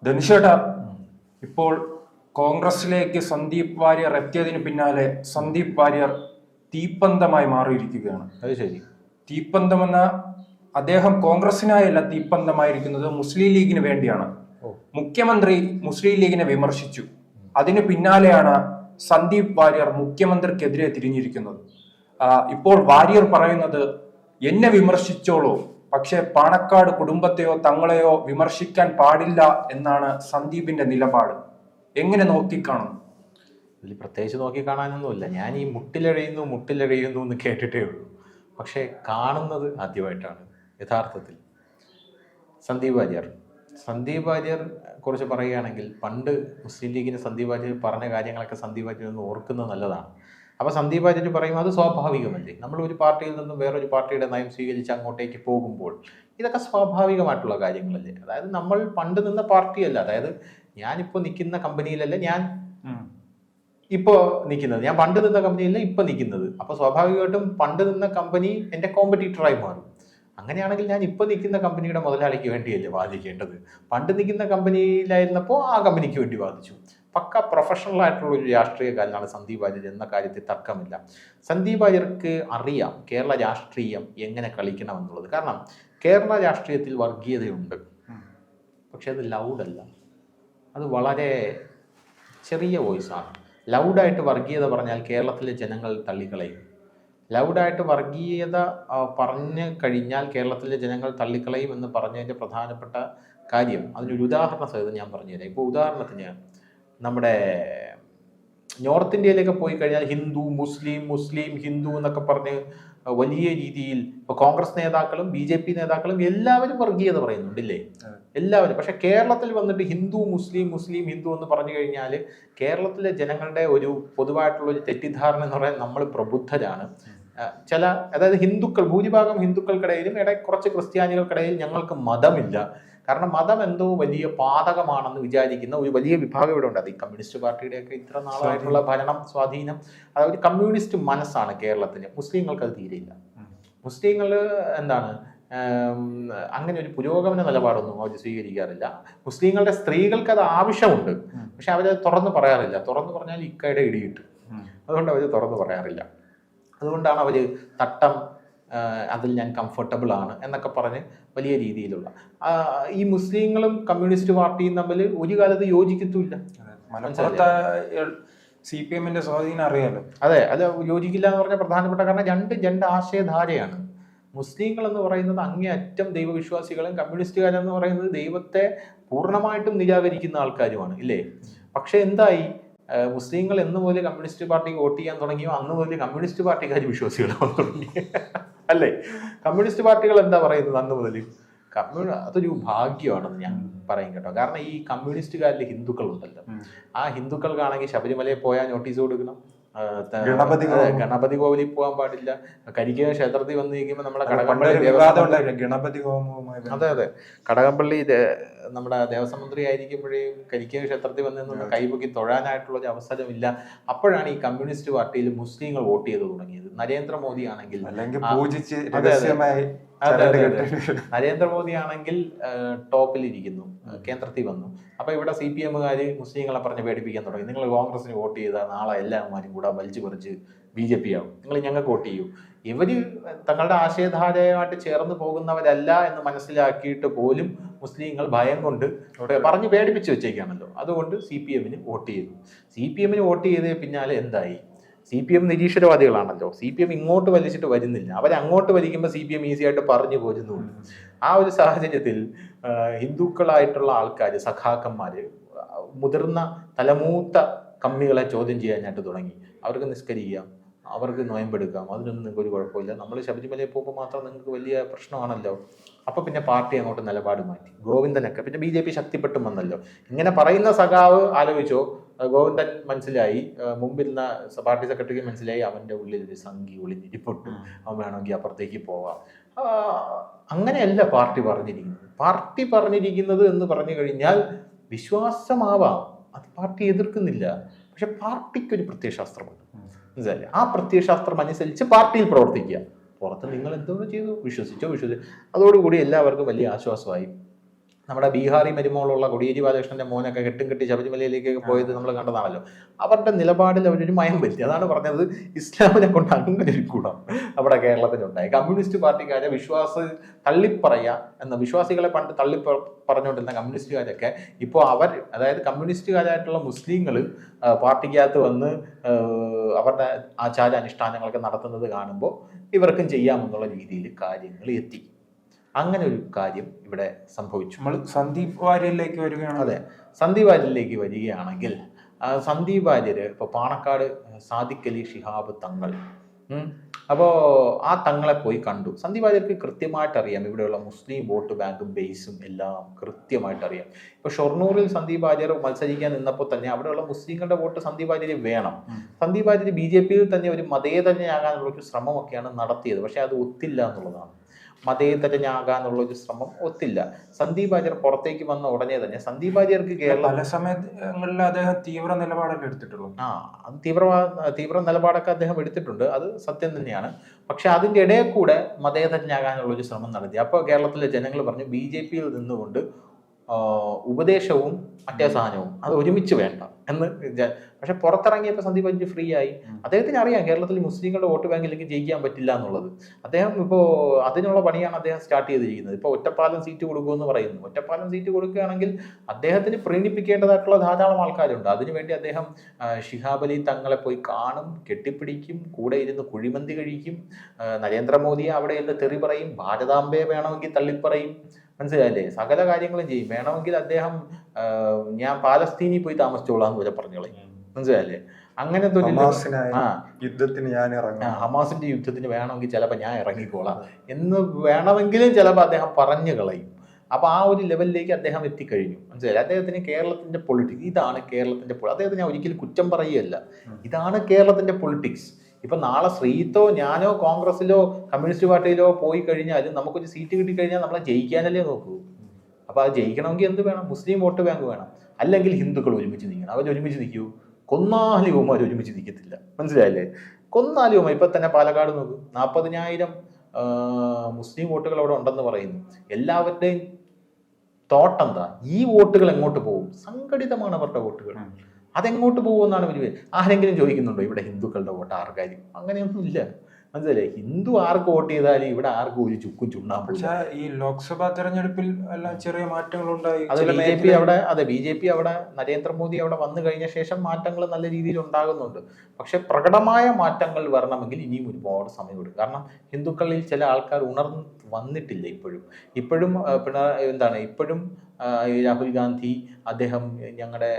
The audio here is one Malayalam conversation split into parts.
ധനുഷേട്ടാ, ഇപ്പോൾ കോൺഗ്രസിലേക്ക് സന്ദീപ് വാര്യർ എത്തിയതിന് പിന്നാലെ സന്ദീപ് വാര്യർ തീപ്പന്തമായി മാറിയിരിക്കുകയാണ്. അത് ശരി. തീപ്പന്തമെന്ന അദ്ദേഹം കോൺഗ്രസിനായല്ല തീപ്പന്തമായിരിക്കുന്നത്, മുസ്ലിം ലീഗിന് വേണ്ടിയാണ്. മുഖ്യമന്ത്രി മുസ്ലിം ലീഗിനെ വിമർശിച്ചു. അതിന് പിന്നാലെയാണ് സന്ദീപ് വാര്യർ മുഖ്യമന്ത്രിക്കെതിരെ തിരിഞ്ഞിരിക്കുന്നത്. ഇപ്പോൾ വാര്യർ പറയുന്നത്, എന്നെ വിമർശിച്ചോളൂ, പക്ഷെ പാണക്കാട് കുടുംബത്തെയോ തങ്ങളെയോ വിമർശിക്കാൻ പാടില്ല എന്നാണ് സന്ദീപിന്റെ നിലപാട്. എങ്ങനെ നോക്കിക്കാണുന്നു? ഇതിൽ പ്രത്യേകിച്ച് നോക്കിക്കാണാനൊന്നുമില്ല. ഞാൻ ഈ മുട്ടിലഴയുന്നു എന്ന് കേട്ടിട്ടേ ഉള്ളൂ. പക്ഷേ കാണുന്നത് ആദ്യമായിട്ടാണ് യഥാർത്ഥത്തിൽ. സന്ദീപ് വാര്യർ കുറിച്ച് പറയുകയാണെങ്കിൽ, പണ്ട് മുസ്ലിം ലീഗിന് സന്ദീപ് വാര്യർ പറഞ്ഞ കാര്യങ്ങളൊക്കെ സന്ദീപ് വാര്യർ ഒന്ന് ഓർക്കുന്നത് നല്ലതാണ്. അപ്പോൾ സന്ദീപ് വാര്യർ പറയും, അത് സ്വാഭാവികമല്ലേ, നമ്മൾ ഒരു പാർട്ടിയിൽ നിന്നും വേറൊരു പാർട്ടിയുടെ നയം സ്വീകരിച്ച് അങ്ങോട്ടേക്ക് പോകുമ്പോൾ ഇതൊക്കെ സ്വാഭാവികമായിട്ടുള്ള കാര്യങ്ങളല്ലേ. അതായത് നമ്മൾ പണ്ട് നിന്ന പാർട്ടിയല്ല, അതായത് ഞാനിപ്പോൾ നിൽക്കുന്ന കമ്പനിയിലല്ല ഞാൻ ഇപ്പോൾ നിൽക്കുന്നത്, ഞാൻ പണ്ട് നിന്ന കമ്പനിയിലല്ല ഇപ്പോൾ നിൽക്കുന്നത്. അപ്പോൾ സ്വാഭാവികമായിട്ടും പണ്ട് നിന്ന കമ്പനി എൻ്റെ കോമ്പറ്റീറ്ററായി മാറും. അങ്ങനെയാണെങ്കിൽ ഞാൻ ഇപ്പോൾ നിൽക്കുന്ന കമ്പനിയുടെ മുതലാളിക്ക് വേണ്ടിയല്ലേ വാദിക്കേണ്ടത്? പണ്ട് നിൽക്കുന്ന കമ്പനിയിലായിരുന്നപ്പോൾ ആ കമ്പനിക്ക് വേണ്ടി വാദിച്ചു. പക്ക പ്രൊഫഷണൽ ആയിട്ടുള്ള ഒരു രാഷ്ട്രീയക്കാരനാണ് സന്ദീപ് വാര്യർ എന്ന കാര്യത്തിൽ തർക്കമില്ല. സന്ദീപ് വാര്യർക്ക് അറിയാം കേരള രാഷ്ട്രീയം എങ്ങനെ കളിക്കണം എന്നുള്ളത്. കാരണം കേരള രാഷ്ട്രീയത്തിൽ വർഗീയതയുണ്ട്, പക്ഷെ അത് ലൗഡല്ല, അത് വളരെ ചെറിയ വോയിസാണ്. ലൗഡായിട്ട് വർഗീയത പറഞ്ഞാൽ കേരളത്തിലെ ജനങ്ങൾ തള്ളിക്കളയും. ലൗഡായിട്ട് വർഗീയത പറഞ്ഞു കഴിഞ്ഞാൽ കേരളത്തിലെ ജനങ്ങൾ തള്ളിക്കളയും എന്ന് പറഞ്ഞതിൻ്റെ പ്രധാനപ്പെട്ട കാര്യം, അതിനൊരു ഉദാഹരണ സഹിതം ഞാൻ പറഞ്ഞുതരാം. ഇപ്പോൾ ഉദാഹരണത്തിന് നമ്മുടെ നോർത്ത് ഇന്ത്യയിലേക്ക് പോയി കഴിഞ്ഞാൽ ഹിന്ദു മുസ്ലിം ഹിന്ദു എന്നൊക്കെ പറഞ്ഞ് വലിയ രീതിയിൽ ഇപ്പോൾ കോൺഗ്രസ് നേതാക്കളും BJP നേതാക്കളും എല്ലാവരും വർഗീയത പറയുന്നുണ്ടല്ലേ, എല്ലാവരും. പക്ഷെ കേരളത്തിൽ വന്നിട്ട് ഹിന്ദു മുസ്ലിം ഹിന്ദു എന്ന് പറഞ്ഞു കഴിഞ്ഞാൽ കേരളത്തിലെ ജനങ്ങളുടെ ഒരു പൊതുവായിട്ടുള്ള ഒരു തെറ്റിദ്ധാരണ എന്ന് പറയുന്നത് നമ്മൾ പ്രബുദ്ധരാണ്. അതായത് ഭൂരിഭാഗം ഹിന്ദുക്കൾക്കിടയിലും കുറച്ച് ക്രിസ്ത്യാനികൾക്കിടയിൽ ഞങ്ങൾക്ക് മതമില്ല, കാരണം മതം എന്തോ വലിയ പാതകമാണെന്ന് വിചാരിക്കുന്ന ഒരു വലിയ വിഭാഗം ഇവിടെ ഉണ്ട്. അത് ഈ കമ്മ്യൂണിസ്റ്റ് പാർട്ടിയുടെയൊക്കെ ഇത്ര നാളായിട്ടുള്ള ഭരണം സ്വാധീനം, അതായത് കമ്മ്യൂണിസ്റ്റ് മനസ്സാണ് കേരളത്തിന്. മുസ്ലിങ്ങൾക്ക് അത് തീരെയില്ല. മുസ്ലിങ്ങൾ എന്താണ് അങ്ങനെ ഒരു പുരോഗമന നിലപാടൊന്നും അവർ സ്വീകരിക്കാറില്ല. മുസ്ലിങ്ങളുടെ സ്ത്രീകൾക്ക് അത് ആവശ്യമുണ്ട്, പക്ഷെ അവരത് തുറന്നു പറയാറില്ല. തുറന്നു പറഞ്ഞാൽ ഇക്കയുടെ ഇടിയിട്ട്, അതുകൊണ്ട് അവർ തുറന്നു പറയാറില്ല. അതുകൊണ്ടാണ് അവർ തട്ടം അതിൽ ഞാൻ കംഫർട്ടബിൾ ആണ് എന്നൊക്കെ പറഞ്ഞ് വലിയ രീതിയിലുള്ള ഈ മുസ്ലിങ്ങളും കമ്മ്യൂണിസ്റ്റ് പാർട്ടിയും തമ്മിൽ ഒരു കാലത്ത് യോജിക്കത്തുമില്ല. CPM-ന്റെ സ്വാധീനം അറിയാലോ. അതെ, അത് യോജിക്കില്ല എന്ന് പറഞ്ഞ പ്രധാനപ്പെട്ട കാരണം രണ്ട് ആശയധാരയാണ്. മുസ്ലിങ്ങൾ എന്ന് പറയുന്നത് അങ്ങേയറ്റം ദൈവവിശ്വാസികളും കമ്മ്യൂണിസ്റ്റുകാരെന്ന് പറയുന്നത് ദൈവത്തെ പൂർണ്ണമായിട്ടും നിരാകരിക്കുന്ന ആൾക്കാരുമാണ്, ഇല്ലേ? പക്ഷെ എന്തായി, മുസ്ലിങ്ങൾ എന്ന് മുതൽ കമ്മ്യൂണിസ്റ്റ് പാർട്ടിക്ക് വോട്ട് ചെയ്യാൻ തുടങ്ങിയോ അന്ന് മുതൽ കമ്മ്യൂണിസ്റ്റ് പാർട്ടിക്കാർ വിശ്വാസികളാവാൻ തുടങ്ങി, അല്ലേ? കമ്മ്യൂണിസ്റ്റ് പാർട്ടികൾ എന്താ പറയുന്നത് അന്ന് മുതൽ? അതൊരു ഭാഗ്യമാണെന്ന് ഞാൻ പറയും കേട്ടോ. കാരണം ഈ കമ്മ്യൂണിസ്റ്റുകാരിൽ ഹിന്ദുക്കളുണ്ടല്ലോ, ആ ഹിന്ദുക്കൾക്കാണെങ്കിൽ ശബരിമലയിൽ പോയാൽ നോട്ടീസ് കൊടുക്കണം, ഗണപതി കോവിലിൽ പോകാൻ പാടില്ല, കരിക്കുക ക്ഷേത്രത്തിൽ വന്ന് നിൽക്കുമ്പോൾ നമ്മുടെ അതെ കടകംപള്ളി നമ്മുടെ ദേവസ്വം മന്ത്രി ആയിരിക്കുമ്പോഴേയും കരിക്കുക ക്ഷേത്രത്തിൽ വന്ന് നിന്ന് കൈപൊക്കി തൊഴാനായിട്ടുള്ള ഒരു അവസരമില്ല. അപ്പോഴാണ് ഈ കമ്മ്യൂണിസ്റ്റ് പാർട്ടിയിൽ മുസ്ലിങ്ങൾ വോട്ട് ചെയ്ത് തുടങ്ങിയത്. നരേന്ദ്രമോദി ആണെങ്കിൽ നരേന്ദ്രമോദി ആണെങ്കിൽ ടോപ്പിലിരിക്കുന്നു, കേന്ദ്രത്തിൽ വന്നു. അപ്പൊ ഇവിടെ CPM-കാർ മുസ്ലിങ്ങളെ പറഞ്ഞ് പേടിപ്പിക്കാൻ തുടങ്ങി. നിങ്ങൾ കോൺഗ്രസിന് വോട്ട് ചെയ്താൽ നാളെ എല്ലാവരും കൂടെ വലിച്ചു പറിച്ച് BJP ആവും, നിങ്ങൾ ഞങ്ങൾക്ക് വോട്ട് ചെയ്യൂ. ഇവര് തങ്ങളുടെ ആശയധാരയുമായിട്ട് ചേർന്ന് പോകുന്നവരല്ല എന്ന് മനസ്സിലാക്കിയിട്ട് പോലും മുസ്ലിങ്ങൾ ഭയം കൊണ്ട് പറഞ്ഞ് പേടിപ്പിച്ച് വെച്ചേക്കാണല്ലോ. അതുകൊണ്ട് CPM-ന് വോട്ട് ചെയ്തു. CPM-ന് വോട്ട് ചെയ്തേ പിന്നാലെ എന്തായി? CPM നിരീശ്വരവാദികളാണല്ലോ. CPM ഇങ്ങോട്ട് വലിച്ചിട്ട് വരുന്നില്ല, അവരങ്ങോട്ട് വലിക്കുമ്പോൾ CPM ഈസി ആയിട്ട് പറഞ്ഞു പോരുന്നുണ്ട്. ആ ഒരു സാഹചര്യത്തിൽ ഹിന്ദുക്കളായിട്ടുള്ള ആൾക്കാർ, സഖാക്കന്മാര്, മുതിർന്ന തലമൂത്ത കമ്മികളെ ചോദ്യം ചെയ്യാനായിട്ട് തുടങ്ങി. അവർക്ക് നിസ്കരിക്കാം, അവർക്ക് നോയമ്പെടുക്കാം, അതിനൊന്നും നിങ്ങൾക്ക് ഒരു കുഴപ്പമില്ല. നമ്മൾ ശബരിമലയിൽ പോകുമ്പോൾ മാത്രം നിങ്ങൾക്ക് വലിയ പ്രശ്നമാണല്ലോ. അപ്പോൾ പിന്നെ പാർട്ടി അങ്ങോട്ട് നിലപാട് മാറ്റി. ഗോവിന്ദനൊക്കെ പിന്നെ BJP ശക്തിപ്പെട്ടും വന്നല്ലോ. ഇങ്ങനെ പറയുന്ന സഖാവ് ആലോചിച്ചോ, ഗോവിന്ദൻ മനസ്സിലായി, മുമ്പിരുന്ന പാർട്ടി സെക്രട്ടറിക്ക് മനസ്സിലായി അവൻ്റെ ഉള്ളിൽ ഒരു സംഖ്യ ഒളിഞ്ഞിരിപ്പൊട്ടും, അവൻ വേണമെങ്കിൽ അപ്പുറത്തേക്ക് പോവാം. അങ്ങനെയല്ല പാർട്ടി പറഞ്ഞിരിക്കുന്നത്. പാർട്ടി പറഞ്ഞിരിക്കുന്നത് എന്ന് പറഞ്ഞു കഴിഞ്ഞാൽ വിശ്വാസമാവാം, അത് പാർട്ടി എതിർക്കുന്നില്ല. പക്ഷെ പാർട്ടിക്കൊരു പ്രത്യയശാസ്ത്രമുണ്ട്, മനസ്സിലായില്ലേ? ആ പ്രത്യയശാസ്ത്രം അനുസരിച്ച് പാർട്ടിയിൽ പ്രവർത്തിക്കുക. പുറത്ത് നിങ്ങൾ എന്തോന്ന് ചെയ്തു, വിശ്വസിച്ചു. അതോടുകൂടി എല്ലാവർക്കും വലിയ ആശ്വാസമായി. നമ്മുടെ ബീഹാറി മരുമോളുള്ള കോടിയേരി ബാലകൃഷ്ണന്റെ മോനൊക്കെ കെട്ടും കെട്ടി ശബരിമലയിലേക്കൊക്കെ പോയത് നമ്മൾ കണ്ടതാണല്ലോ. അവരുടെ നിലപാടിൽ അവരൊരു മയം വരുത്തി. അതാണ് പറഞ്ഞത്, ഇസ്ലാമിനെ കൊണ്ട് അങ്ങനെ ഒരു ഗുണം നമ്മുടെ കേരളത്തിലുണ്ടായി. കമ്മ്യൂണിസ്റ്റ് പാർട്ടിക്കാരെ വിശ്വാസികളെ പണ്ട് പറഞ്ഞുകൊണ്ടിരുന്ന കമ്മ്യൂണിസ്റ്റുകാരൊക്കെ ഇപ്പോൾ അതായത് കമ്മ്യൂണിസ്റ്റുകാരായിട്ടുള്ള മുസ്ലിങ്ങൾ പാർട്ടിക്കകത്ത് വന്ന് അവരുടെ ആചാര അനുഷ്ഠാനങ്ങളൊക്കെ നടത്തുന്നത് കാണുമ്പോൾ ഇവർക്കും ചെയ്യാമെന്നുള്ള രീതിയിൽ കാര്യങ്ങൾ എത്തി. അങ്ങനെ ഒരു കാര്യം ഇവിടെ സംഭവിച്ചു. നമ്മൾ സന്ദീപ് വാര്യരിലേക്ക് വരികയാണ്. അതെ, സന്ദീപ് വാര്യരിലേക്ക് വരികയാണെങ്കിൽ സന്ദീപ് വാര്യര് ഇപ്പോൾ പാണക്കാട് സാദിഖ് അലി ശിഹാബ് തങ്ങൾ, അപ്പോൾ ആ തങ്ങളെ പോയി കണ്ടു. സന്ദീപ് വാര്യർക്ക് കൃത്യമായിട്ട് അറിയാം ഇവിടെയുള്ള മുസ്ലിം വോട്ട് ബാങ്കും ബേസും എല്ലാം കൃത്യമായിട്ട് അറിയാം. ഇപ്പോൾ ഷൊർണൂറിൽ സന്ദീപ് വാര്യർ മത്സരിക്കാൻ നിന്നപ്പോൾ തന്നെ അവിടെയുള്ള മുസ്ലിങ്ങളുടെ വോട്ട് സന്ദീപ് വാര്യര് വേണം. സന്ദീപ് വാര്യർ BJP യിൽ തന്നെ ഒരു മതേതരനാകാനുള്ള ഒരു ശ്രമമൊക്കെയാണ് നടത്തിയത്. പക്ഷെ അത് ഒത്തില്ല എന്നുള്ളതാണ്. മതേതരനാകാനുള്ള ഒരു ശ്രമം ഒത്തില്ല. സന്ദീപ് വാര്യർ പുറത്തേക്ക് വന്ന ഉടനെ തന്നെ സന്ദീപ് വാര്യർക്ക് പല സമയങ്ങളിൽ അദ്ദേഹം തീവ്ര നിലപാടല്ലേ എടുത്തിട്ടുള്ളൂ. തീവ്ര നിലപാടൊക്കെ അദ്ദേഹം എടുത്തിട്ടുണ്ട്, അത് സത്യം തന്നെയാണ്. പക്ഷെ അതിൻ്റെ ഇടയിൽ കൂടെ മതേതരനാകാനുള്ള ഒരു ശ്രമം നടത്തി. അപ്പോൾ കേരളത്തിലെ ജനങ്ങൾ പറഞ്ഞു BJP യിൽ നിന്നുകൊണ്ട് ഉപദേശവും മറ്റേ സാധനവും അത് ഒരുമിച്ച് വേണ്ട എന്ന്. പക്ഷെ പുറത്തിറങ്ങിയപ്പോൾ സന്ദീപ് വാര്യർ ഫ്രീ ആയി. അദ്ദേഹത്തിന് അറിയാം കേരളത്തിൽ മുസ്ലിങ്ങളുടെ വോട്ട് ബാങ്കിലേക്ക് ജയിക്കാൻ പറ്റില്ല എന്നുള്ളത്. അദ്ദേഹം ഇപ്പോൾ അതിനുള്ള പണിയാണ് അദ്ദേഹം സ്റ്റാർട്ട് ചെയ്തിരിക്കുന്നത്. ഇപ്പോൾ ഒറ്റപ്പാലം സീറ്റ് കൊടുക്കുമെന്ന് പറയുന്നു. ഒറ്റപ്പാലം സീറ്റ് കൊടുക്കുകയാണെങ്കിൽ അദ്ദേഹത്തിന് പ്രീണിപ്പിക്കേണ്ടതായിട്ടുള്ള ധാരാളം ആൾക്കാരുണ്ട്. അതിനുവേണ്ടി അദ്ദേഹം ശിഹാബ് അലി തങ്ങളെ പോയി കാണും, കെട്ടിപ്പിടിക്കും, കൂടെ ഇരുന്ന് കുഴിമന്തി കഴിക്കും, നരേന്ദ്രമോദിയെ അവിടെ ഇരുന്ന് തെറി പറയും, ഭാരതാംബയെ വേണമെങ്കിൽ തള്ളിപ്പറയും, മനസ്സിലായില്ലേ, സകല കാര്യങ്ങളും ചെയ്യും. വേണമെങ്കിൽ അദ്ദേഹം ഞാൻ പാലസ്തീനിൽ പോയി താമസിച്ചോളാന്ന് വരെ പറഞ്ഞോളാം, മനസ്സിലായില്ലേ. അങ്ങനത്തെ ഹമാസിന്റെ യുദ്ധത്തിന് വേണമെങ്കിൽ ചിലപ്പോൾ ഞാൻ ഇറങ്ങിക്കോളാം എന്ന് വേണമെങ്കിലും ചിലപ്പോൾ അദ്ദേഹം പറഞ്ഞു കളയും. അപ്പൊ ആ ഒരു ലെവലിലേക്ക് അദ്ദേഹം എത്തിക്കഴിഞ്ഞു, മനസ്സിലായി. അദ്ദേഹത്തിന് കേരളത്തിന്റെ പൊളിറ്റിക്സ് ഇതാണ്. അദ്ദേഹത്തിന് ഞാൻ ഒരിക്കലും കുറ്റം പറയുകയല്ല, ഇതാണ് കേരളത്തിന്റെ പൊളിറ്റിക്സ്. ഇപ്പൊ നാളെ ശ്രീത്തോ ഞാനോ കോൺഗ്രസിലോ കമ്മ്യൂണിസ്റ്റ് പാർട്ടിയിലോ പോയി കഴിഞ്ഞാലും നമുക്കൊരു സീറ്റ് കിട്ടിക്കഴിഞ്ഞാൽ നമ്മളെ ജയിക്കാനല്ലേ നോക്കൂ. അപ്പൊ അത് ജയിക്കണമെങ്കിൽ എന്ത് വേണം? മുസ്ലിം വോട്ട് ബാങ്ക് വേണം, അല്ലെങ്കിൽ ഹിന്ദുക്കൾ ഒരുമിച്ച് നിൽക്കണം. അവർ ഒരുമിച്ച് നിൽക്കൂ, കൊന്നാലും ഇവന്മാർ ഒരുമിച്ച് നിൽക്കത്തില്ല, മനസ്സിലായില്ലേ. കൊന്നാലും ഇവന്മാർ ഇപ്പൊ തന്നെ പാലക്കാട് നോക്കൂ, 40,000 മുസ്ലിം വോട്ടുകൾ അവിടെ ഉണ്ടെന്ന് പറയുന്നു. എല്ലാവരുടെയും തോട്ടെന്താ? ഈ വോട്ടുകൾ എങ്ങോട്ട് പോകും? സംഘടിതമാണ് അവരുടെ വോട്ടുകൾ. അതെങ്ങോട്ട് പോകുമെന്നാണ് വലിയ. ആരെങ്കിലും ചോദിക്കുന്നുണ്ടോ ഇവിടെ ഹിന്ദുക്കളുടെ വോട്ട് ആർക്കാരും? അങ്ങനെയൊന്നും ഇല്ല, മനസ്സിലല്ലേ. ഹിന്ദു ആർക്ക് വോട്ട് ചെയ്താലും ഇവിടെ ആർക്കും ഒരു ചുക്കും ചുണ്ണാമ്പും. പക്ഷേ ഈ ലോക്സഭാ തെരഞ്ഞെടുപ്പിൽ എല്ലാം ചെറിയ മാറ്റങ്ങളുണ്ടായി. അത് BJP അവിടെ നരേന്ദ്രമോദി അവിടെ വന്നു കഴിഞ്ഞ ശേഷം മാറ്റങ്ങൾ നല്ല രീതിയിൽ ഉണ്ടാകുന്നുണ്ട്. പക്ഷെ പ്രകടമായ മാറ്റങ്ങൾ വരണമെങ്കിൽ ഇനിയും ഒരുപാട് സമയമെടുക്കും. കാരണം ഹിന്ദുക്കളിൽ ചില ആൾക്കാർ ഉണർന്ന് വന്നിട്ടില്ല ഇപ്പോഴും. ഇപ്പോഴും രാഹുൽ ഗാന്ധി അദ്ദേഹം ഞങ്ങളുടെ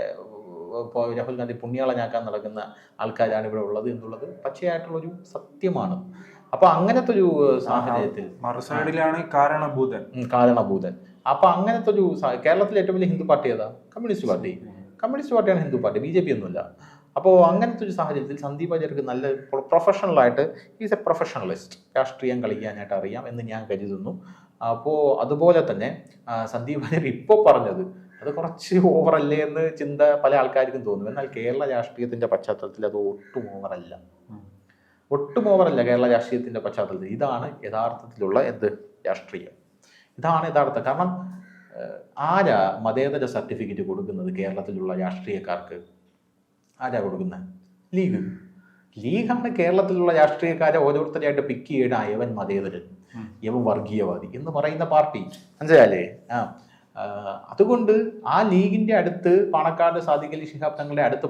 രാഹുൽ ഗാന്ധി പുണ്യാളനാക്കാൻ നടക്കുന്ന ആൾക്കാരാണ് ഇവിടെ ഉള്ളത് എന്നുള്ളത് പച്ചയായിട്ടുള്ളൊരു സത്യമാണ്. അപ്പൊ അങ്ങനത്തെ ഒരു സാഹചര്യത്തിൽ മറുസൈഡിലാണ് കാരണഭൂതൻ. അപ്പൊ അങ്ങനത്തെ ഒരു കേരളത്തിലെ ഏറ്റവും വലിയ ഹിന്ദു പാർട്ടി ഏതാ? കമ്മ്യൂണിസ്റ്റ് പാർട്ടിയാണ് ഹിന്ദു പാർട്ടി, BJP ഒന്നുമില്ല. അപ്പോൾ അങ്ങനത്തെ ഒരു സാഹചര്യത്തിൽ സന്ദീപ് വാര്യർക്ക് നല്ല പ്രൊഫഷണലായിട്ട് ഈസ് എ പ്രൊഫഷണലിസ്റ്റ്, രാഷ്ട്രീയം കളിക്കാനായിട്ട് അറിയാം എന്ന് ഞാൻ കരുതുന്നു. അപ്പോൾ അതുപോലെ തന്നെ സന്ദീപ് വാര്യർ ഇപ്പോൾ പറഞ്ഞത് അത് കുറച്ച് ഓവറല്ലേ എന്ന് ചിന്ത പല ആൾക്കാർക്കും തോന്നും. എന്നാൽ കേരള രാഷ്ട്രീയത്തിന്റെ പശ്ചാത്തലത്തിൽ അത് ഒട്ടും ഓവറല്ല കേരള രാഷ്ട്രീയത്തിന്റെ പശ്ചാത്തലത്തിൽ. ഇതാണ് യഥാർത്ഥത്തിലുള്ള രാഷ്ട്രീയം. ഇതാണ് യഥാർത്ഥം. കാരണം ആരാ മതേതര സർട്ടിഫിക്കറ്റ് കൊടുക്കുന്നത് കേരളത്തിലുള്ള രാഷ്ട്രീയക്കാർക്ക്? ആരാ കൊടുക്കുന്നത്? ലീഗാണ് കേരളത്തിലുള്ള രാഷ്ട്രീയക്കാരെ ഓരോരുത്തരെയായിട്ട് പിക്ക് ചെയ്യണ യവൻ മതേതരൻ, യവൻ വർഗീയവാദി എന്ന് പറയുന്ന പാർട്ടി, മനസ്സിലായല്ലേ. അതുകൊണ്ട് ആ ലീഗിന്റെ അടുത്ത് പാണക്കാട് സാദിഖ് അലി ശിഹാബ് തങ്ങളുടെ അടുത്ത്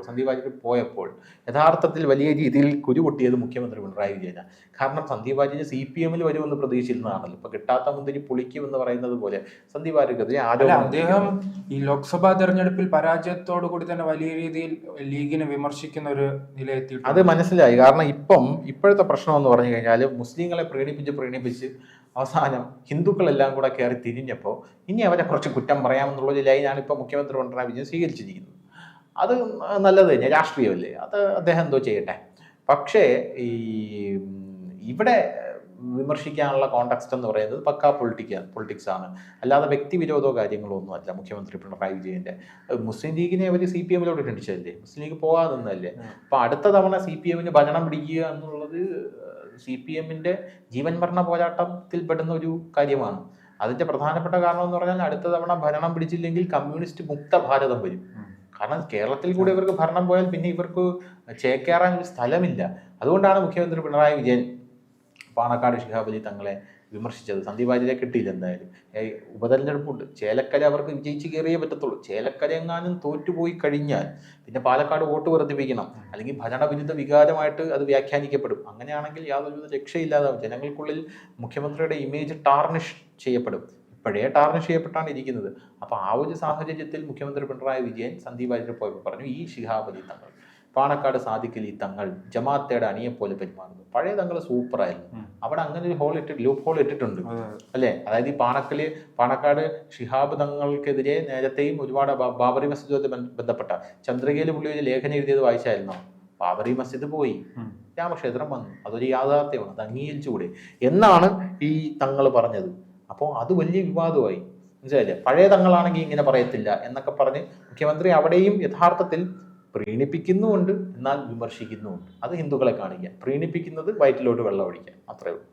സന്ദീപ് വാര്യർ പോയപ്പോൾ യഥാർത്ഥത്തിൽ വലിയ രീതിയിൽ കുരുപൊട്ടിയത് മുഖ്യമന്ത്രി പിണറായി വിജയനാണ്. കാരണം സന്ദീപ് വാര്യർ CPM-ൽ വരുമെന്ന് പ്രതീക്ഷിച്ചിരുന്നതാണല്ലോ. ഇപ്പൊ കിട്ടാത്ത മുന്തിരി പുളിക്കും എന്ന് പറയുന്നത് പോലെ സന്ദീപ് വാര്യർക്കെതിരെ അദ്ദേഹം ഈ ലോക്സഭാ തെരഞ്ഞെടുപ്പിൽ പരാജയത്തോടു കൂടി തന്നെ വലിയ രീതിയിൽ ലീഗിനെ വിമർശിക്കുന്ന ഒരു നിലയെത്തി. അത് മനസ്സിലായി. കാരണം ഇപ്പോഴത്തെ പ്രശ്നം എന്ന് പറഞ്ഞു കഴിഞ്ഞാൽ മുസ്ലിങ്ങളെ പ്രീണിപ്പിച്ച് അവസാനം ഹിന്ദുക്കളെല്ലാം കൂടെ കയറി തിരിഞ്ഞപ്പോൾ ഇനി അവരെ കുറച്ച് കുറ്റം പറയാമെന്നുള്ളൊരു ലൈനാണ് ഇപ്പോൾ മുഖ്യമന്ത്രി പിണറായി വിജയൻ സ്വീകരിച്ചിരിക്കുന്നത്. അത് നല്ലത് തന്നെ, രാഷ്ട്രീയമല്ലേ, അത് അദ്ദേഹം എന്തോ ചെയ്യട്ടെ. പക്ഷേ ഇവിടെ വിമർശിക്കാനുള്ള കോണ്ടെക്സ്റ്റ് എന്ന് പറയുന്നത് പക്കാ പൊളിറ്റിക്സ് ആണ്, അല്ലാതെ വ്യക്തിവിരോധമോ കാര്യങ്ങളോ ഒന്നും അല്ല. മുഖ്യമന്ത്രി പിണറായി വിജയന്റെ മുസ്ലിം ലീഗിനെ അവർ CPM-ലോട്ട് ക്ഷണിച്ചതല്ലേ, മുസ്ലിം ലീഗ് പോകാതെ നിന്നല്ലേ. അപ്പൊ അടുത്ത തവണ CPM-ന് ഭരണം പിടിക്കുക എന്നുള്ളത് CPM-ന്റെ ജീവൻ മരണ പോരാട്ടത്തിൽ പെടുന്ന ഒരു കാര്യമാണ്. അതിന്റെ പ്രധാനപ്പെട്ട കാരണം എന്ന് പറഞ്ഞാൽ അടുത്ത തവണ ഭരണം പിടിച്ചില്ലെങ്കിൽ കമ്മ്യൂണിസ്റ്റ് മുക്ത ഭാരതം വരും. കാരണം കേരളത്തിൽ കൂടെ ഇവർക്ക് ഭരണം പോയാൽ പിന്നെ ഇവർക്ക് ചേക്കേറാൻ ഒരു സ്ഥലമില്ല. അതുകൊണ്ടാണ് മുഖ്യമന്ത്രി പിണറായി വിജയൻ പാണക്കാട് ശിഹാബ് അലി തങ്ങളെ വിമർശിച്ചത്. സന്ദീപ് വാര്യരെ കിട്ടിയില്ല എന്തായാലും. ഉപതെരഞ്ഞെടുപ്പുണ്ട്, ചേലക്കര അവർക്ക് വിജയിച്ച് കയറിയേ പറ്റത്തുള്ളൂ. ചേലക്കര എങ്ങാനും തോറ്റുപോയി കഴിഞ്ഞാൽ പിന്നെ പാലക്കാട് വോട്ട് വർദ്ധിപ്പിക്കണം, അല്ലെങ്കിൽ ഭരണവിരുദ്ധ വികാരമായിട്ട് അത് വ്യാഖ്യാനിക്കപ്പെടും. അങ്ങനെയാണെങ്കിൽ യാതൊരു രക്ഷയില്ലാതാവും. ജനങ്ങൾക്കുള്ളിൽ മുഖ്യമന്ത്രിയുടെ ഇമേജ് ടാർണിഷ് ചെയ്യപ്പെടും. ഇപ്പോഴേ ടാർണിഷ് ചെയ്യപ്പെട്ടാണ് ഇരിക്കുന്നത്. അപ്പോൾ ആ ഒരു സാഹചര്യത്തിൽ മുഖ്യമന്ത്രി പിണറായി വിജയൻ സന്ദീപ് വാര്യർ പോയപ്പോൾ പറഞ്ഞു, ഈ ശിഹാബ് അലി തങ്ങൾ, പാണക്കാട് സാദിഖ് അലി തങ്ങൾ ജമാഅത്തയുടെ അണിയെപ്പോലെ പെരുമാറുന്നു. പഴയ തങ്ങൾ സൂപ്പറായിരുന്നു. അവിടെ അങ്ങനെ ഒരു ലൂപ്പ് ഹോൾ ഇട്ടിട്ടുണ്ട് അല്ലേ? അതായത് ഈ പാണക്കാട് ശിഹാബ് തങ്ങൾക്കെതിരെ നേരത്തെയും ഒരുപാട് ബാബറി മസ്ജിദുമായി ബന്ധപ്പെട്ട ചന്ദ്രകേല് പുള്ളി ഒരു ലേഖനം എഴുതിയത് വായിച്ചായിരുന്നോ? ബാബറി മസ്ജിദ് പോയി, രാമക്ഷേത്രം വന്നു, അതൊരു യാഥാർത്ഥ്യമാണ്, അത് അംഗീകരിച്ചുകൂടെ എന്നാണ് ഈ തങ്ങൾ പറഞ്ഞത്. അപ്പോൾ അത് വലിയ വിവാദമായി. മനസ്സിലായില്ലേ? പഴയ തങ്ങളാണെങ്കിൽ ഇങ്ങനെ പറയത്തില്ല എന്നൊക്കെ പറഞ്ഞ് മുഖ്യമന്ത്രി അവിടെയും യഥാർത്ഥത്തിൽ പ്രീണിപ്പിക്കുന്നുമുണ്ട്, എന്നാൽ വിമർശിക്കുന്നുമുണ്ട്. അത് ഹിന്ദുക്കളെ കാണിക്കുക. പ്രീണിപ്പിക്കുന്നത് വയറ്റിലോട്ട് വെള്ളം ഒഴിക്കുക, അത്രയേ ഉള്ളൂ.